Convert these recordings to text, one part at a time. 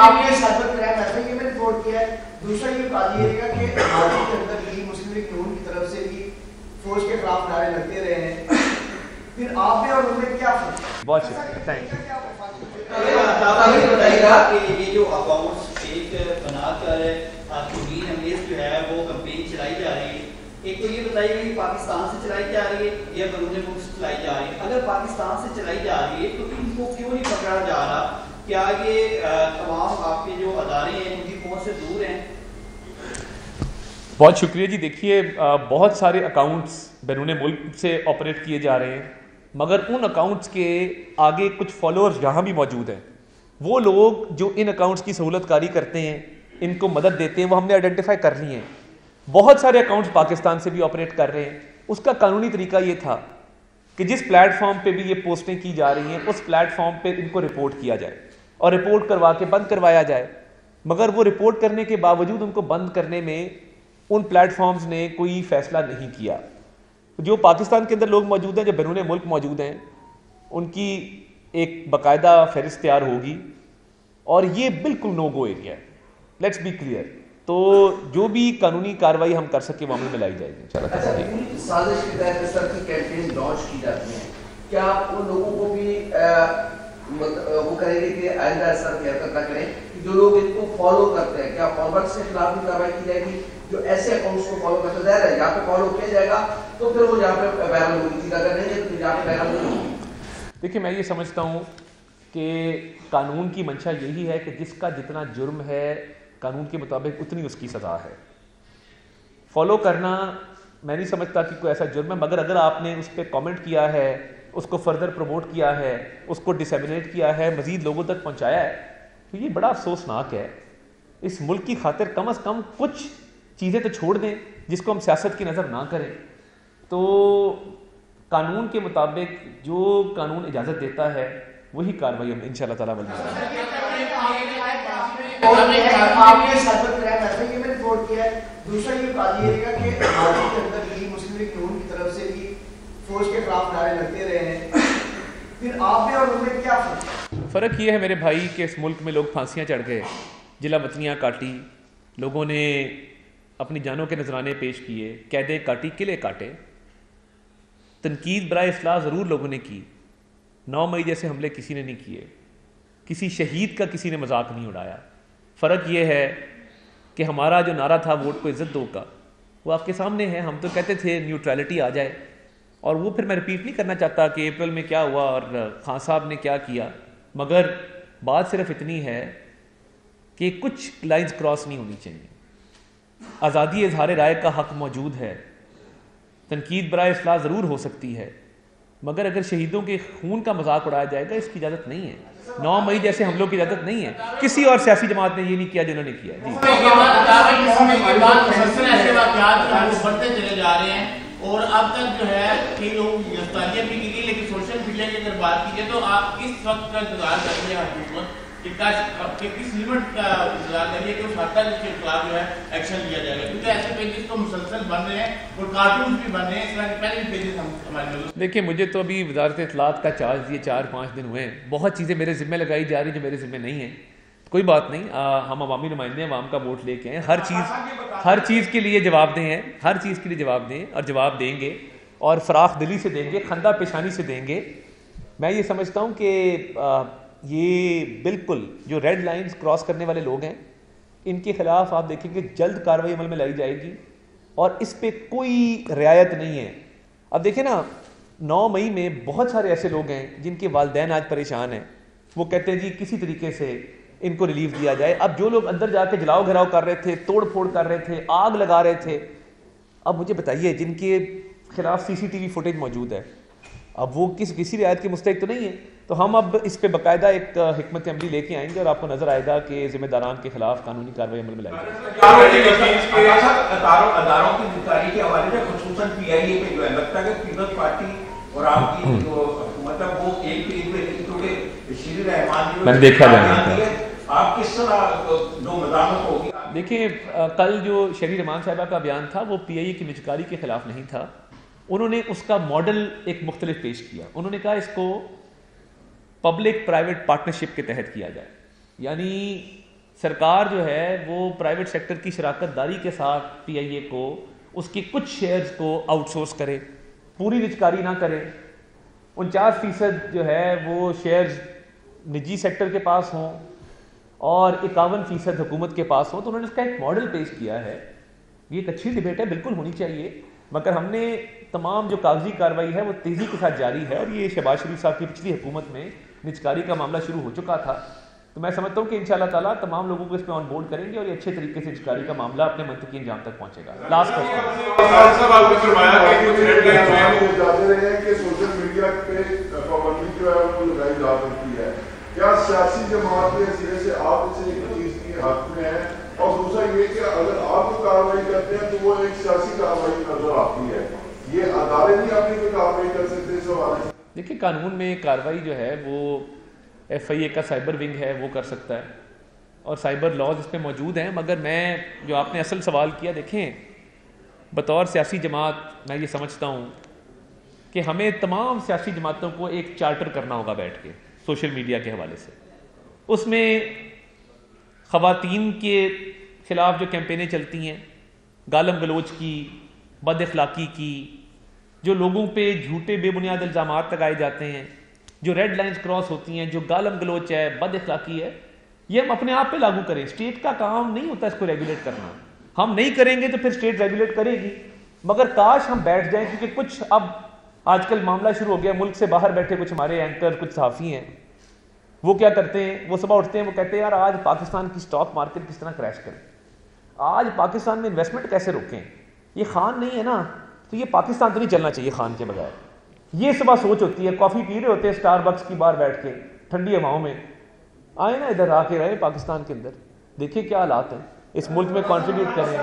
آپ نے سابق کرائم ایسا یہ میں رپورٹ کیا ہے. دوسرا یہ بتا دیجیے گا کہ ماضی کے اندر بھی مسلم لیگ نون کی طرف سے بھی فوج کے خلاف نعرے لگتے رہے ہیں, پھر آپ نے اور ان میں کیا فرق؟ بہت شکریہ, تھینک یو. یہ بتائیے گا کہ یہ جو اکاؤنٹس ایک بنا کر توہین امیز جو ہے وہ کمپین چلائی جا رہی ہے, ایک تو یہ بتائیے گا کہ پاکستان سے چلائی جا رہی ہے یا بیرون ملک سے چلائی جا رہی ہے؟ اگر پاکستان سے چلائی جا رہی ہے تو ان کو کیوں نہیں پکڑا جا رہا؟ کیا یہ تمام آپ کے جو ادارے ہیں ان کی پہنچ سے دور ہیں؟ بہت شکریہ جی. دیکھیے بہت سارے اکاؤنٹس بیرون ملک سے آپریٹ کیے جا رہے ہیں, مگر ان اکاؤنٹس کے آگے کچھ فالوورز یہاں بھی موجود ہیں. وہ لوگ جو ان اکاؤنٹس کی سہولت کاری کرتے ہیں, ان کو مدد دیتے ہیں, وہ ہم نے آئیڈینٹیفائی کر لی ہیں. بہت سارے اکاؤنٹس پاکستان سے بھی آپریٹ کر رہے ہیں. اس کا قانونی طریقہ یہ تھا کہ جس پلیٹ فارم پہ بھی یہ پوسٹیں کی جا رہی ہیں اس پلیٹ فارم پہ ان کو رپورٹ کیا جائے اور رپورٹ کروا کے بند کروایا جائے. مگر وہ رپورٹ کرنے کے باوجود ان کو بند کرنے میں ان پلیٹ فارمز نے کوئی فیصلہ نہیں کیا. جو پاکستان کے اندر لوگ موجود ہیں, جو بیرون ملک موجود ہیں, ان کی ایک باقاعدہ فہرست تیار ہوگی اور یہ بالکل نو گو ایریا ہے. Let's be clear. تو جو بھی قانونی کارروائی ہم کر سکیں وہ عمل میں لائی جائے گی انشاءاللہ. سازش کے تحت اس طرح کی کیمپین لانچ کی جاتی ہیں, کیا آپ ان لوگوں کو بھی وہ کریں گے کہ آئندہ ایسا حرکت نہ کریں کہ جو لوگ ان کو فالو کرتے ہیں, کیا فالوورز کے خلاف بھی کارروائی کی جائے گی جو ایسے اکاؤنٹس کو فالو کرتے ظاہر ہے یہاں پہ فالو کیا جائے گا تو پھر وہ یہاں پہ بیان ہوگی چیز, اگر نہیں ہے تو یہاں پہ بیان ہوگی. دیکھیے میں یہ سمجھتا ہوں کہ قانون کی منشا یہی ہے کہ جس کا جتنا جرم ہے قانون کے مطابق اتنی اس کی سزا ہے. فالو کرنا میں نہیں سمجھتا کہ کوئی ایسا جرم ہے, مگر اگر آپ نے اس پہ کامنٹ کیا ہے, اس کو فردر پروموٹ کیا ہے, اس کو ڈسیمنیٹ کیا ہے, مزید لوگوں تک پہنچایا ہے, تو یہ بڑا افسوسناک ہے. اس ملک کی خاطر کم از کم کچھ چیزیں تو چھوڑ دیں جس کو ہم سیاست کی نظر نہ کریں. تو قانون کے مطابق جو قانون اجازت دیتا ہے وہی کارروائی ہم انشاءاللہ تعالیٰ آپ نے سابق کرائم ایسا یہ میں رپورٹ کیا ہے. دوسرا یہ بتا دیجیے گا کہ ماضی کے اندر بھی مسلم لیگ نون کی طرف سے بھی فوج کے خلاف نعرے لگتے رہے ہیں, پھر آپ نے اور ان میں کیا فرق؟ فرق یہ ہے میرے بھائی کہ اس ملک میں لوگ پھانسیاں چڑھ گئے, جلا وطنیاں کاٹی, لوگوں نے اپنی جانوں کے نذرانے پیش کیے, قیدیں کاٹی, قلعے کاٹے. تنقید برائے اصلاح ضرور لوگوں نے کی, 9 مئی جیسے حملے کسی نے نہیں کیے, کسی شہید کا کسی نے مذاق نہیں اڑایا. فرق یہ ہے کہ ہمارا جو نعرہ تھا ووٹ کو عزت دو کا, وہ آپ کے سامنے ہے. ہم تو کہتے تھے نیوٹرلٹی آ جائے, اور وہ پھر میں رپیٹ نہیں کرنا چاہتا کہ اپریل میں کیا ہوا اور خان صاحب نے کیا کیا, مگر بات صرف اتنی ہے کہ کچھ لائنز کراس نہیں ہونی چاہیے. آزادی اظہار رائے کا حق موجود ہے, تنقید برائے اصلاح ضرور ہو سکتی ہے, مگر اگر شہیدوں کے خون کا مذاق اڑایا جائے گا اس کی اجازت نہیں ہے. 9 مئی جیسے حملوں کی اجازت نہیں ہے. کسی اور سیاسی جماعت نے یہ نہیں کیا جنہوں نے کیا. جی ایسے واقعات بڑھتے چلے جا رہے ہیں, اور اب تک جو ہے کئی لوگ گرفتاریاں بھی کی گئی, لیکن سوشل میڈیا کی اگر بات کی جائے تو آپ کس وقت کا انتظار کر رہی ہے حکومت, کس لیمٹ کا انتظار کریے کہ اس حد تک اس کے خلاف جو ہے ایکشن لیا جائے گا؟ کیونکہ ایسے پیجز تو مسلسل بن رہے ہیں اور کارٹونز بھی بن رہے ہیں, اس طرح کے پہلے بھی پیجز ہمارے ملک. دیکھیں مجھے تو ابھی وزارت اطلاعات کا چارج دیے 4-5 دن ہوئے ہیں, بہت چیزیں میرے ذمہ لگائی جا رہی ہیں جو میرے ذمہ نہیں ہیں. کوئی بات نہیں, ہم عوامی نمائندے ہیں, عوام کا ووٹ لے کے ہیں, ہر چیز کے لیے جواب دیں ہیں, ہر چیز کے لیے جواب دیں اور جواب دیں گے, اور فراخ دلی سے دیں گے, خندہ پیشانی سے دیں گے. میں یہ سمجھتا ہوں کہ یہ بالکل جو ریڈ لائنز کراس کرنے والے لوگ ہیں ان کے خلاف آپ دیکھیں کہ جلد کارروائی عمل میں لائی جائے گی, اور اس پہ کوئی رعایت نہیں ہے. اب دیکھیں نا, 9 مئی میں بہت سارے ایسے لوگ ہیں جن کے والدین آج پریشان ہیں, وہ کہتے ہیں جی کسی طریقے سے ان کو ریلیف دیا جائے. اب جو لوگ اندر جا کے جلاؤ گھراؤ کر رہے تھے, توڑ پھوڑ کر رہے تھے, آگ لگا رہے تھے, اب مجھے بتائیے جن کے خلاف CCTV فوٹیج موجود ہے, اب وہ کسی رعایت کے مستحق تو نہیں ہے. تو ہم اب اس پہ باقاعدہ ایک حکمت عملی لے کے آئیں گے, اور آپ کو نظر آئے گا کہ ذمہ داران کے خلاف قانونی کارروائی عمل میں لائی جائے گی. اداروں کی گرفتاری کے حوالے سے خصوصاً PIA پہ جو ہے لگتا ہے کہ پیپلز پارٹی اور آپ کی جو مطلب وہ ایک کیونکہ شیر رحمان میں نے دیکھا جانا آپ کس طرح جو مزاحمت ہوگی. دیکھیں کل جو شری رحمان صاحبہ کا بیان تھا وہ PIA کی نجکاری کے خلاف نہیں تھا. انہوں نے اس کا ماڈل ایک مختلف پیش کیا. انہوں نے کہا اس کو پبلک پرائیویٹ پارٹنرشپ کے تحت کیا جائے, یعنی سرکار جو ہے وہ پرائیویٹ سیکٹر کی شراکت داری کے ساتھ پی آئی اے کو اس کی کچھ شیئرز کو آؤٹ سورس کرے، پوری رجکاری نہ کرے، 49% جو ہے وہ شیئرز نجی سیکٹر کے پاس ہوں اور 51% حکومت کے پاس ہوں. تو انہوں نے اس کا ایک ماڈل پیش کیا ہے. یہ ایک اچھی ڈبیٹ ہے، بالکل ہونی چاہیے، مگر ہم نے تمام جو کاغذی کارروائی ہے وہ تیزی کے ساتھ جاری ہے. اور یہ شہباز شریف صاحب کی پچھلی حکومت میں نجکاری کا معاملہ شروع ہو چکا تھا. تو میں سمجھتا ہوں کہ انشاءاللہ تعالیٰ تمام لوگوں کو اس پہ آن بورڈ کریں گے اور یہ اچھے طریقے سے نجکاری کا معاملہ اپنے منطقی انجام تک پہنچے گا. لاسٹ کیا سیاسی جماعت کے سرے سے آپ سے ایک چیز کی حق میں ہے، اور دوسرا یہ کہ اگر آپ کو کارروائی کرتے ہیں تو وہ ایک سیاسی کارروائی نظر آتی ہے، یہ ادارے نہیں اپنی کوئی کارروائی کر سکتے اس حوالے سے؟ دیکھیے قانون میں کارروائی جو ہے وہ ایف آئی اے کا سائبر ونگ ہے وہ کر سکتا ہے اور سائبر لاز اس پہ موجود ہیں. مگر میں جو آپ نے اصل سوال کیا، دیکھیں بطور سیاسی جماعت میں یہ سمجھتا ہوں کہ ہمیں تمام سیاسی جماعتوں کو ایک چارٹر کرنا ہوگا بیٹھ کے سوشل میڈیا کے حوالے سے. اس میں خواتین کے خلاف جو کیمپینیں چلتی ہیں، گالم گلوچ کی، بد اخلاقی کی، جو لوگوں پہ جھوٹے بے بنیاد الزامات لگائے جاتے ہیں، جو ریڈ لائنز کراس ہوتی ہیں، جو گالم گلوچ ہے، بد اخلاقی ہے، یہ ہم اپنے آپ پہ لاگو کریں. اسٹیٹ کا کام نہیں ہوتا اس کو ریگولیٹ کرنا. ہم نہیں کریں گے تو پھر اسٹیٹ ریگولیٹ کرے گی. مگر کاش ہم بیٹھ جائیں، کیونکہ کچھ اب آج کل معاملہ شروع ہو گیا، ملک سے باہر بیٹھے کچھ ہمارے اینکر، کچھ صحافی ہیں، وہ کیا کرتے ہیں، وہ صبح اٹھتے ہیں، وہ کہتے ہیں یار آج پاکستان کی سٹاک مارکیٹ کس طرح کریش کریں، آج پاکستان میں انویسٹمنٹ کیسے روکیں. یہ خان نہیں ہے نا، تو یہ پاکستان تو نہیں چلنا چاہیے خان کے بغیر. یہ صبح سوچ ہوتی ہے. کافی پی رہے ہوتے ہیں اسٹار بکس کی باہر بیٹھ کے ٹھنڈی ہواؤں میں. آئے نا ادھر آ کے رہے پاکستان کے اندر، دیکھیں کیا حالات ہیں، اس ملک میں کنٹریبیوٹ کریں.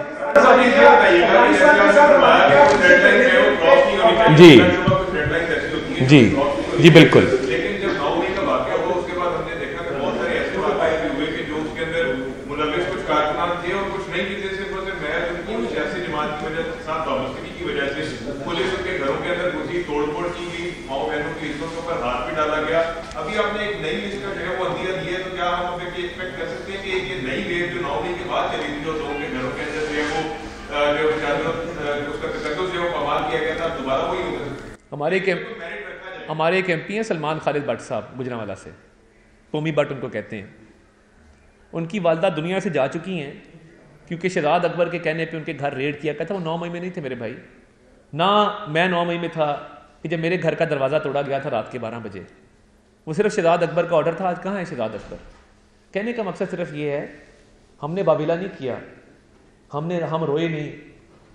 جی جی جی بالکل. ابھی آپ نے ایک نئی لسٹ کا جو ہے وہ عندیہ دی ہے، تو کیا ہم ایکسپیکٹ کر سکتے ہیں کہ یہ نئی ویو جو 9 مئی کے بعد چلی تھی، جو لوگوں کے گھروں کے اندر جو ہے وہ جو اس کا تقدس جو ہے وہ پامال کیا گیا تھا، دوبارہ وہی ہوگا؟ ہمارے ایک ایم پی ہیں سلمان خالد بٹ صاحب گجرانوالہ سے، قومی بٹ ان کو کہتے ہیں. ان کی والدہ دنیا سے جا چکی ہیں کیونکہ شہزاد اکبر کے کہنے پہ ان کے گھر ریڈ کیا گیا تھا. وہ 9 مئی میں نہیں تھے میرے بھائی، نہ میں 9 مئی میں تھا کہ جب میرے گھر کا دروازہ توڑا گیا تھا رات کے 12 بجے. وہ صرف شہزاد اکبر کا آرڈر تھا. آج کہاں ہے شہزاد اکبر؟ کہنے کا مقصد صرف یہ ہے، ہم نے بابیلہ نہیں کیا، ہم روئے نہیں،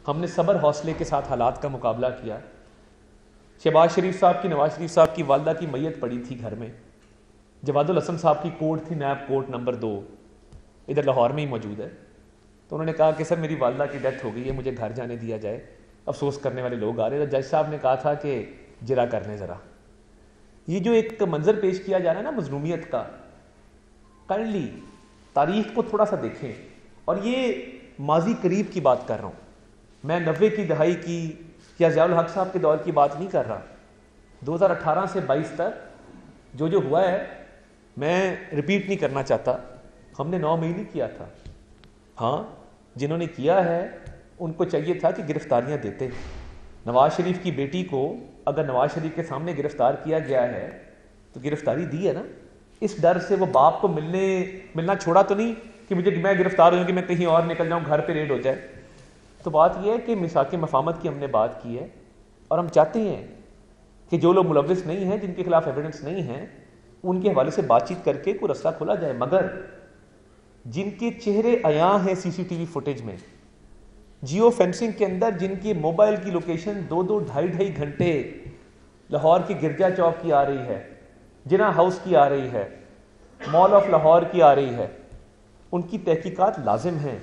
ہم نے صبر حوصلے کے ساتھ حالات کا مقابلہ کیا. شہباز شریف صاحب کی، نواز شریف صاحب کی والدہ کی میت پڑی تھی گھر میں. جواد الحسن صاحب کی کوٹ تھی نیب کوٹ نمبر 2، ادھر لاہور میں ہی موجود ہے. تو انہوں نے کہا کہ سر میری والدہ کی ڈیتھ ہو گئی ہے، مجھے گھر جانے دیا جائے. افسوس کرنے والے لوگ آ رہے تھے. جج صاحب نے کہا تھا کہ جرا کر لیں ذرا. یہ جو ایک منظر پیش کیا جا رہا ہے نا مظلومیت کا، کائنڈلی تاریخ کو تھوڑا سا دیکھیں. اور یہ ماضی قریب کی بات کر رہا ہوں، میں 90 کی دہائی کی یا ضیاء الحق صاحب کے دور کی بات نہیں کر رہا. 2018 سے 22 تک جو ہوا ہے میں ریپیٹ نہیں کرنا چاہتا. ہم نے 9 مئی نہیں کیا تھا. ہاں جنہوں نے کیا ہے ان کو چاہیے تھا کہ گرفتاریاں دیتے. نواز شریف کی بیٹی کو اگر نواز شریف کے سامنے گرفتار کیا گیا ہے تو گرفتاری دی ہے نا. اس ڈر سے وہ باپ کو ملنا چھوڑا تو نہیں کہ میں گرفتار ہو جاؤں کہ میں کہیں اور نکل جاؤں، گھر پہ ریڈ ہو جائے. تو بات یہ ہے کہ میثاق مفاہمت کی ہم نے بات کی ہے اور ہم چاہتے ہیں کہ جو لوگ ملوث نہیں ہیں، جن کے خلاف ایویڈنس نہیں ہیں، ان کے حوالے سے بات چیت کر کے کوئی رستہ کھولا جائے. مگر جن کے چہرے عیاں ہیں سی سی ٹی وی فوٹیج میں، جیو فینسنگ کے اندر جن کی موبائل کی لوکیشن 2-2 گھنٹے لاہور کی گرجا چوک کی آ رہی ہے، جناح ہاؤس کی آ رہی ہے، مال آف لاہور کی آ رہی ہے، ان کی تحقیقات لازم ہیں.